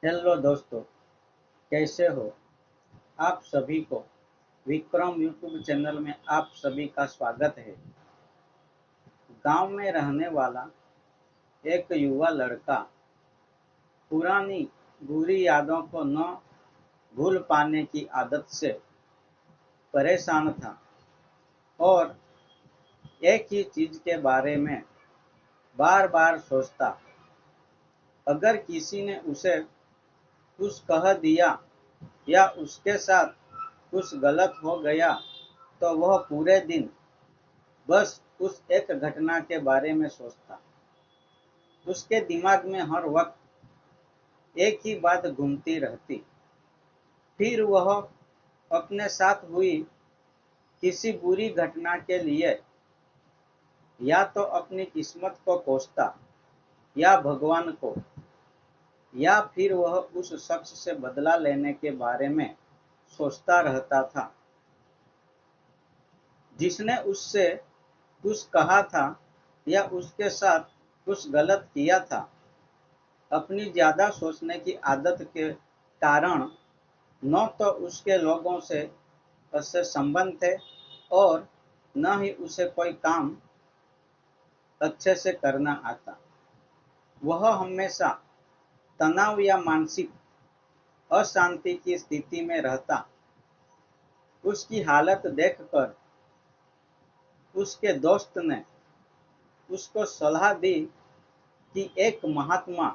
Hello दोस्तों, कैसे हो आप सभी को। विक्रम यूट्यूब चैनल में आप सभी का स्वागत है। गांव में रहने वाला एक युवा लड़का पुरानी बुरी यादों को न भूल पाने की आदत से परेशान था और एक ही चीज के बारे में बार बार सोचता। अगर किसी ने उसे कुछ कह दिया या उसके साथ कुछ गलत हो गया तो वह पूरे दिन बस उस एक घटना के बारे में सोचता। उसके दिमाग में हर वक्त एक ही बात घूमती रहती। फिर वह अपने साथ हुई किसी बुरी घटना के लिए या तो अपनी किस्मत को कोसता या भगवान को, या फिर वह उस शख्स से बदला लेने के बारे में सोचता रहता था जिसने उससे कुछ कहा था या उसके साथ कुछ गलत किया था। अपनी ज्यादा सोचने की आदत के कारण न तो उसके लोगों से उससे संबंध थे और न ही उसे कोई काम अच्छे से करना आता। वह हमेशा तनाव या मानसिक अशांति की स्थिति में रहता। उसकी हालत देखकर उसके दोस्त ने उसको सलाह दी कि एक महात्मा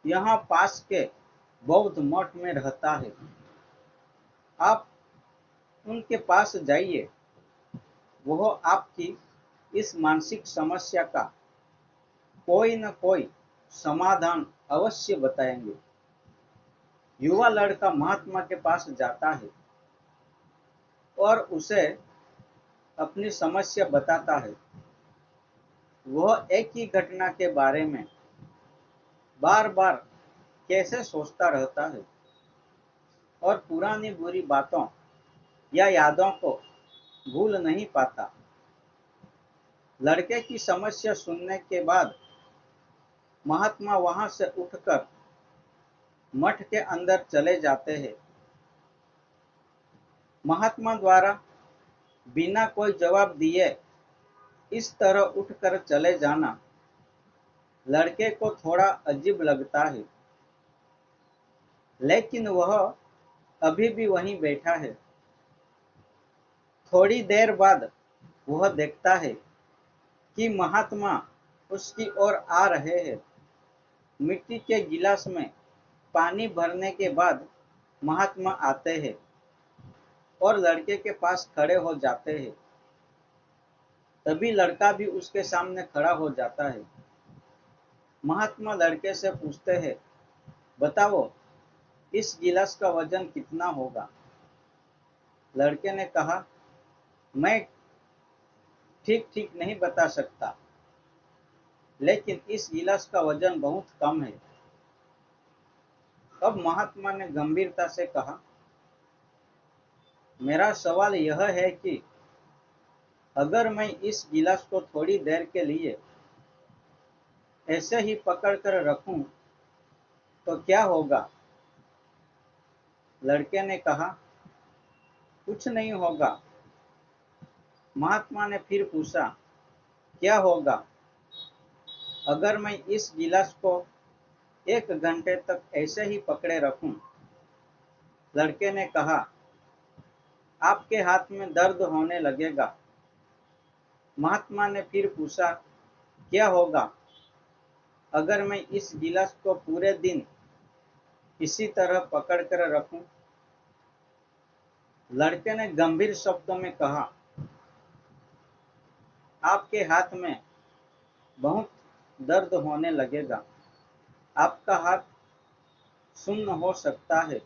यहाँ पास के बौद्ध मठ में रहता है, आप उनके पास जाइए, वह आपकी इस मानसिक समस्या का कोई न कोई समाधान अवश्य बताएंगे। युवा लड़का महात्मा के पास जाता है और उसे अपनी समस्या बताता है। वह एक ही घटना के बारे में बार बार कैसे सोचता रहता है और पुरानी बुरी बातों या यादों को भूल नहीं पाता। लड़के की समस्या सुनने के बाद महात्मा वहां से उठकर मठ के अंदर चले जाते हैं। महात्मा द्वारा बिना कोई जवाब दिए इस तरह उठकर चले जाना लड़के को थोड़ा अजीब लगता है, लेकिन वह अभी भी वहीं बैठा है। थोड़ी देर बाद वह देखता है कि महात्मा उसकी ओर आ रहे हैं। मिट्टी के गिलास में पानी भरने के बाद महात्मा आते हैं और लड़के के पास खड़े हो जाते हैं। तभी लड़का भी उसके सामने खड़ा हो जाता है। महात्मा लड़के से पूछते हैं, बताओ इस गिलास का वजन कितना होगा। लड़के ने कहा, मैं ठीक ठीक नहीं बता सकता, लेकिन इस गिलास का वजन बहुत कम है। अब महात्मा ने गंभीरता से कहा, मेरा सवाल यह है कि अगर मैं इस गिलास को थोड़ी देर के लिए ऐसे ही पकड़ कर रखूं तो क्या होगा। लड़के ने कहा, कुछ नहीं होगा। महात्मा ने फिर पूछा, क्या होगा अगर मैं इस गिलास को 1 घंटे तक ऐसे ही पकड़े रखूं। लड़के ने कहा, आपके हाथ में दर्द होने लगेगा। महात्मा ने फिर पूछा, क्या होगा अगर मैं इस गिलास को पूरे दिन इसी तरह पकड़ कर रखूं। लड़के ने गंभीर शब्दों में कहा, आपके हाथ में बहुत दर्द होने लगेगा। आपका हाथ सुन्न हो सकता है।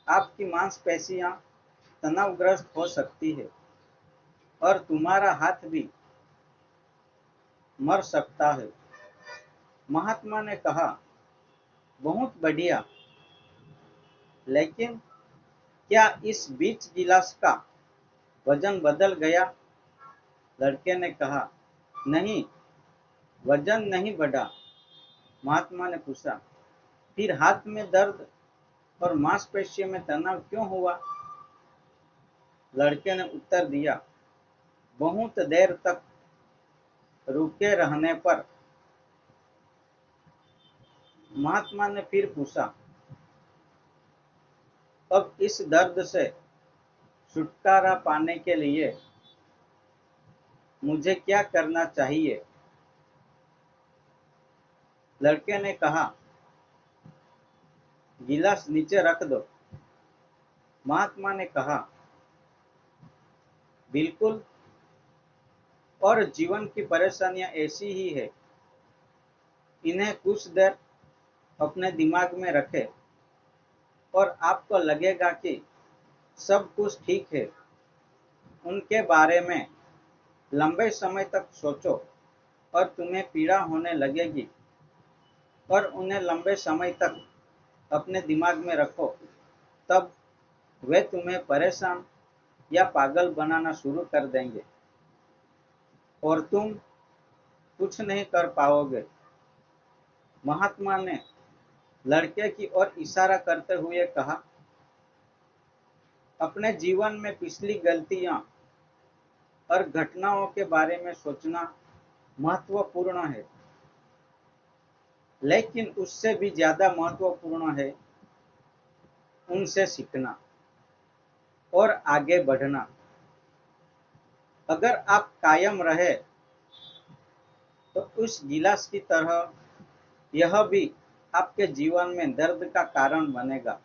आपकी मांसपेशियां तनावग्रस्त हो सकती है और तुम्हारा हाथ भी मर सकता है। महात्मा ने कहा, बहुत बढ़िया, लेकिन क्या इस बीच गिलास का वजन बदल गया। लड़के ने कहा, नहीं, वजन नहीं बढ़ा। महात्मा ने पूछा, फिर हाथ में दर्द और मांसपेशियों में तनाव क्यों हुआ? लड़के ने उत्तर दिया, बहुत देर तक रुके रहने पर। महात्मा ने फिर पूछा, अब इस दर्द से छुटकारा पाने के लिए मुझे क्या करना चाहिए? लड़के ने कहा, गिलास नीचे रख दो। महात्मा ने कहा, बिल्कुल, और जीवन की परेशानियां ऐसी ही है। इन्हें कुछ देर अपने दिमाग में रखें और आपको लगेगा कि सब कुछ ठीक है। उनके बारे में लंबे समय तक सोचो और तुम्हें पीड़ा होने लगेगी, और उन्हें लंबे समय तक अपने दिमाग में रखो, तब वे तुम्हें परेशान या पागल बनाना शुरू कर देंगे और तुम कुछ नहीं कर पाओगे। महात्मा ने लड़के की ओर इशारा करते हुए कहा, अपने जीवन में पिछली गलतियां और घटनाओं के बारे में सोचना महत्वपूर्ण है, लेकिन उससे भी ज्यादा महत्वपूर्ण है उनसे सीखना और आगे बढ़ना। अगर आप कायम रहे तो उस गिलास की तरह यह भी आपके जीवन में दर्द का कारण बनेगा।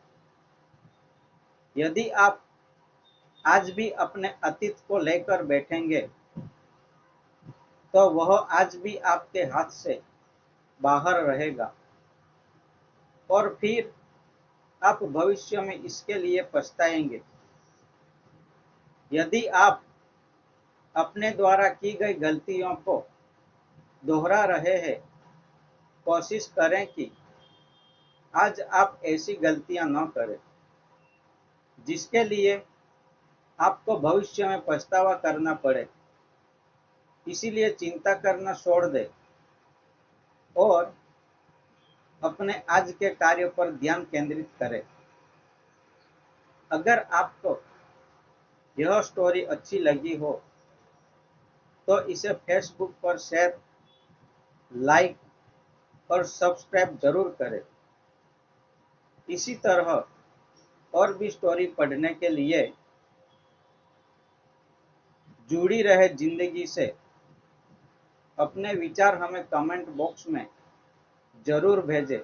यदि आप आज भी अपने अतीत को लेकर बैठेंगे तो वह आज भी आपके हाथ से बाहर रहेगा, और फिर आप भविष्य में इसके लिए पछताएंगे। यदि आप अपने द्वारा की गई गलतियों को दोहरा रहे हैं, कोशिश करें कि आज आप ऐसी गलतियां न करें जिसके लिए आपको भविष्य में पछतावा करना पड़े। इसीलिए चिंता करना छोड़ दें और अपने आज के कार्य पर ध्यान केंद्रित करें। अगर आपको यह स्टोरी अच्छी लगी हो तो इसे फेसबुक पर शेयर, लाइक और सब्सक्राइब जरूर करें। इसी तरह और भी स्टोरी पढ़ने के लिए जुड़ी रहे जिंदगी से। अपने विचार हमें कमेंट बॉक्स में जरूर भेजें।